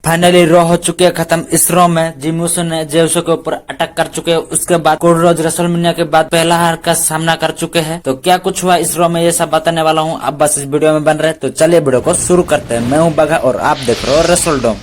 Finally raw हो चुके हैं खत्म। इस रॉ में जिमी ऊसो ने जे ऊसो के ऊपर अटैक कर चुके हैं। उसके बाद कोडी रोड्स रेसलमेनिया के बाद पहला हार का सामना कर चुके हैं। तो क्या कुछ हुआ इस रॉ में ये सब बताने वाला हूँ। अब बस इस वीडियो में बन रहे। तो चलिए वीडियो को शुरू करते हैं। मैं हूँ बघा और आप देख रहे हो रेसलडोम।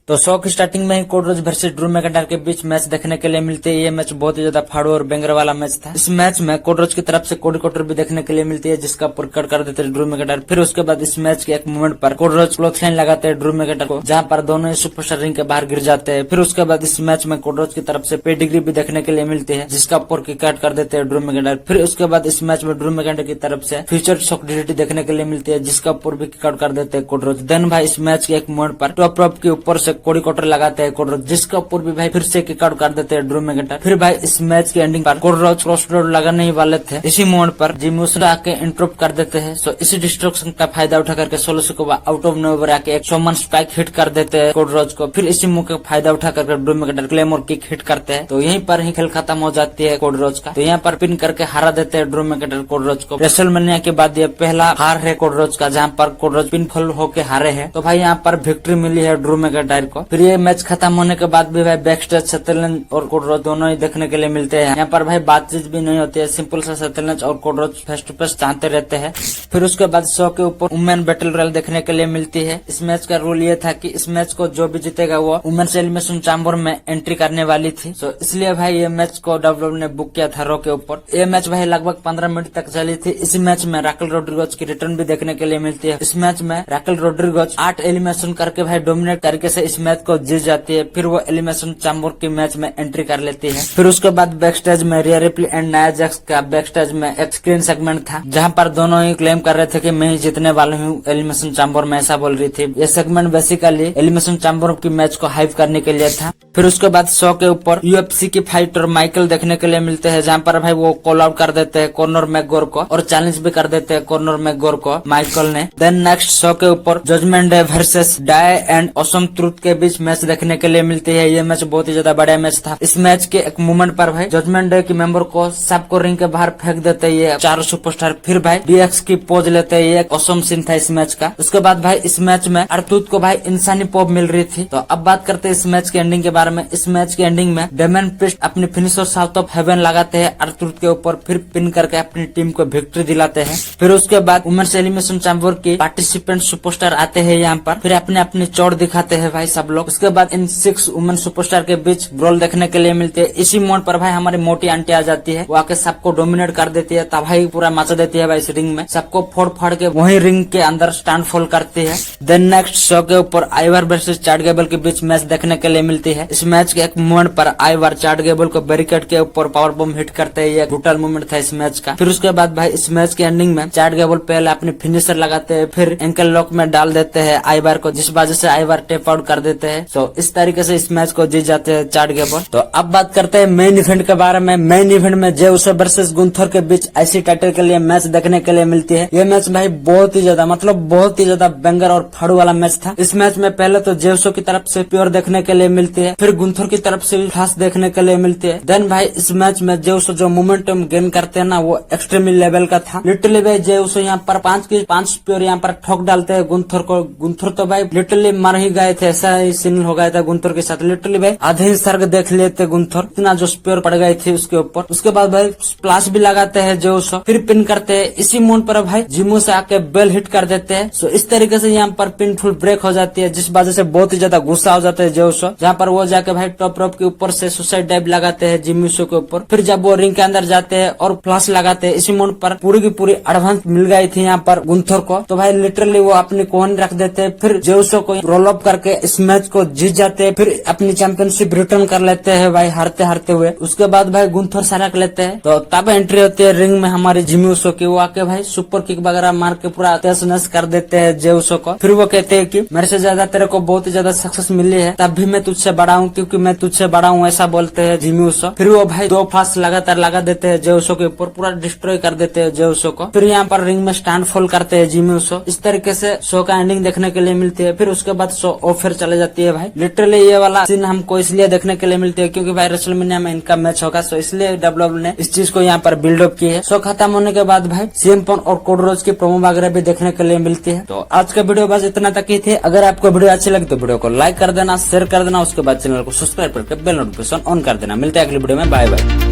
तो शो की स्टार्टिंग में ही Cody Rhodes versus Drew McIntyre के बीच मैच देखने के लिए मिलती है। ये मैच बहुत ही ज्यादा फाड़ू और बेंगर वाला मैच था। इस मैच में कोडी रोड्स की तरफ से कोडी कटर भी देखने के लिए मिलती है, जिसका ऊपर कट कर देते हैं ड्रू मैकिंटायर। फिर उसके बाद इस मैच के एक मोमेंट पर कोडी रोड्स क्लॉथ लाइन लगाते हैं ड्रू मैकिंटायर को, जहां पर दोनों ही सुपरस्टार रिंग के बाहर गिर जाते हैं। फिर उसके बाद इस मैच में कोडी रोड्स की तरफ से पेडिग्री भी देखने के लिए मिलती है, जिसका ऊपर की कट कर देते हैं ड्रू मैकिंटायर। फिर उसके बाद इस मैच में ड्रू मैकिंटायर की तरफ से फ्यूचर शॉक डीडीटी देखने के लिए मिलती है, जिसका ऊपर भी कट कर देते हैं कोडी रोड्स। देन भाई इस मैच के एक मोमेंट पर टॉप रोप के ऊपर से कोडी कटर लगाते हैं कोडी रोड्स, जिसका ऊपर भी भाई फिर से किक आउट कर देते हैं ड्रू मैकिंटायर। फिर भाई इस मैच के एंडिंग पर कोडी रोड्स क्रॉस रोड लगाने ही वाले थे। इसी मोमेंट पर जिमी ऊसो आके इंटरप्ट कर देते हैं। सो इसी डिस्ट्रक्शन का फायदा उठा करके solo Sikoa out of nowhere आके एक शोमन स्पाइक हिट कर देते हैं कोडी रोड्स को। फिर इसी मौके का फायदा उठा करके Drew McIntyre claymore kick hit करते हैं। तो यहीं पर ही खेल खत्म हो जाती है कोडी रोड्स का। तो यहाँ पर पिन करके हरा देते हैं ड्रू मैकिंटायर कोडी रोड्स को। रेसलमेनिया के बाद ये पहला हार है कोडी रोड्स का, जहाँ पर कोडी रोड्स पिनफॉल होके हारे हैं। तो भाई यहाँ पर विक्ट्री मिली है ड्रू मैकिंटायर को। फिर ये मैच खत्म होने के बाद भी भाई बैक स्टेज सेटलमेंट और कोडी रोड्स दोनों ही देखने के लिए मिलते हैं। यहाँ पर भाई बातचीत भी नहीं होती है, सिंपल सा सेटलमेंट और Cody Rhodes face to face चाहते रहते हैं। फिर उसके बाद शो के ऊपर वुमेन बैटल रॉयल देखने के लिए मिलती है। इस मैच का रूल ये था कि इस मैच को जो भी जीतेगा वो वुमेन्स एलिमिनेशन चैम्बर में एंट्री करने वाली थी। तो इसलिए भाई ये मैच को डब्ल्यूडब्ल्यूई ने बुक किया था रॉ के ऊपर। ये मैच भाई लगभग 15 मिनट तक चली थी। इस मैच में राकेल रोड्रिगेज की रिटर्न भी देखने के लिए मिलती है। इस मैच में राकेल रोड्रिगेज 8 एलिमिनेशन करके भाई डोमिनेट तरीके से इस मैच को जीत जाती है। फिर वो एलिमिनेशन चैम्बर की मैच में एंट्री कर लेती है। फिर उसके बाद बैक स्टेज में रिया रिप्ली एंड नाया जैक्स का बैक स्टेज में एक स्क्रीन सेगमेंट था, जहां पर दोनों ही क्लेम कर रहे थे कि मैं ही जीतने वाला हूँ एलिमिनेशन चैम्बर में, ऐसा बोल रही थी। ये सेगमेंट बेसिकली एलिमिनेशन चैम्बर की मैच को हाइप करने के लिए था। फिर उसके बाद शो के ऊपर यूएफसी की फाइटर माइकल देखने के लिए मिलते हैं, जहाँ पर भाई वो कॉल आउट कर देते हैं कॉर्नर मैकगोर को और चैलेंज भी कर देते हैं कॉर्नर मैकगोर को माइकल ने। देन नेक्स्ट शो के ऊपर Judgement Day versus DIY and Awesome Truth के बीच मैच देखने के लिए मिलती है। ये मैच बहुत ही ज्यादा बड़ा मैच था। इस मैच के एक मोमेंट पर भाई जजमेंट डे के मेंबर को सबको रिंग के बाहर फेंक देते हैं ये चारों सुपरस्टार। फिर भाई डीएक्स की पोज लेते हैं। ये एक ऑसम सीन था इस मैच का। उसके बाद भाई इस मैच में अर्थूत को भाई इंसानी पॉप मिल रही थी। तो अब बात करते हैं इस मैच के एंडिंग के बारे में। इस मैच के एंडिंग में डेमन प्रिस्ट अपनी फिनिशर साउथ ऑफ हेवन लगाते हैं अर्थूत के ऊपर, फिर पिन करके अपनी टीम को विक्ट्री दिलाते हैं। फिर उसके बाद वुमेन्स एलिमिनेशन चैम्बर के पार्टिसिपेंट सुपरस्टार आते हैं यहाँ पर, फिर अपने अपनी चोट दिखाते हैं भाई सब लोग। उसके बाद इन 6 वुमेन सुपरस्टार के बीच ब्रॉल देखने के लिए मिलते है। इसी मोड पर भाई हमारी मोटी आंटी आ जाती है, वो आके सबको डोमिनेट कर देती है, तब भाई पूरा मचा देती है भाई इस रिंग में, सबको फोड़ फाड़ के वही रिंग के अंदर स्टैंड फॉल करती है। देन नेक्स्ट शो के ऊपर आइवर वर्सेस चैट गेबल के बीच मैच देखने के लिए मिलती है। इस मैच के एक मोमेंट पर आइवर चैट गेबल को बैरिकेड के ऊपर पावर बम हिट करते हैं। ये ब्रूटल मोमेंट था इस मैच का। फिर उसके बाद भाई इस मैच के एंडिंग में चैट गेबल पहले अपनी फिनिशर लगाते हैं, फिर एंकल लॉक में डाल देते हैं आइवर को, जिस वजह से आइवर टेप आउट कर देते हैं। सो इस तरीके से इस मैच को जीत जाते हैं चैट गेबल। तो अब बात करते हैं मेन इवेंट के बारे में। मेन इवेंट में जे ऊसो वर्सेस गुंथर के बीच आईसी टाइटल के लिए मैच देखने के लिए मिलती है। ये मैच भाई बहुत ही ज्यादा बहुत ही ज्यादा बेंगर और फाड़ू वाला मैच था। इस मैच में पहले तो जे ऊसो की तरफ से प्योर देखने के लिए मिलती है, फिर गुंथर की तरफ से भी फ्लास देखने के लिए मिलती है। देन भाई इस मैच में जे ऊसो जो मोमेंटम गेन करते हैं ना, वो एक्सट्रीम लेवल का था। लिटरली भाई जे ऊसो यहाँ पर 5 की 5 प्योर यहाँ पर ठोक डालते हैं गुंथर को। गुंथर तो भाई लिटरली मर ही गए थे, ऐसा ही सीन हो गया था गुंथर के साथ। लिटरली भाई आधे ही सर्ग देख लेते गुंथर, इतना जो स्पेयर पड़ गए थे उसके ऊपर। उसके बाद भाई स्प्लैश भी लगाते हैं जे ऊसो, फिर पिन करते हैं। इसी मोड पर भाई जिमो से आके बेल हिट कर देते हैं। सो इस तरीके से यहाँ पर पिन फुल ब्रेक हो जाती है, जिस वजह से बहुत ही ज्यादा गुस्सा हो जाता है जे ऊसो, जहाँ पर वो जाके भाई टॉप रोप के ऊपर से सुसाइड डाइव लगाते हैं जिमी ऊसो के ऊपर। फिर जब वो रिंग के अंदर जाते हैं और फ्लैश लगाते हैं, इसी मोड पर पूरी की पूरी एडवांस मिल गई थी यहाँ पर गुंथर को। तो भाई लिटरली वो अपनी कोहनी रख देते हैं, फिर जे ऊसो को रोल अप करके इस मैच को जीत जाते हैं, फिर अपनी चैंपियनशिप रिटर्न कर लेते हैं भाई हारते हारते हुए। उसके बाद भाई गुंथर सरक लेते हैं। तो तब एंट्री होती है रिंग में हमारी जिमी ऊसो की। वो आके भाई सुपर किक वगैरह मार के पूरा तहस नहस कर देते हैं जे ऊसो को। फिर वो कहते हैं कि मेरे से ज्यादा तेरे को बहुत ही ज्यादा सक्सेस मिली है, तब भी मैं तुझसे बड़ा हूँ क्योंकि मैं तुझसे बड़ा हूँ, ऐसा बोलते हैं जिमी ऊसो। फिर वो भाई 2 फास्ट लगातार लगा देते हैं जे ऊसो के ऊपर, पूरा डिस्ट्रॉय कर देते हैं जे ऊसो को। फिर यहाँ पर रिंग में स्टैंड फॉल करते हैं जिमी ऊसो। इस तरीके से शो का एंडिंग देखने के लिए मिलती है। फिर उसके बाद शो ऑफर चले जाती है भाई। लिटरली ये वाला सीन हमको इसलिए देखने के लिए मिलती है क्योंकि भाई रेसलमेनिया में इनका मैच होगा, सो इसलिए डब्ल्यूडब्ल्यू ने इस चीज को यहाँ पर बिल्डअप की है। शो खत्म होने के बाद भाई सीएम पंक और कोडी रोड्स की प्रोमो वगैरह भी देखने के लिए मिलती है। तो आज का वीडियो बस इतना तक ही थे। अगर आपको वीडियो अच्छी लगी तो वीडियो को लाइक कर देना, शेयर कर देना, उसके बाद चैनल को सब्सक्राइब करके बेल नोटिफिकेशन ऑन कर देना। मिलते हैं अगली वीडियो में, बाय बाय।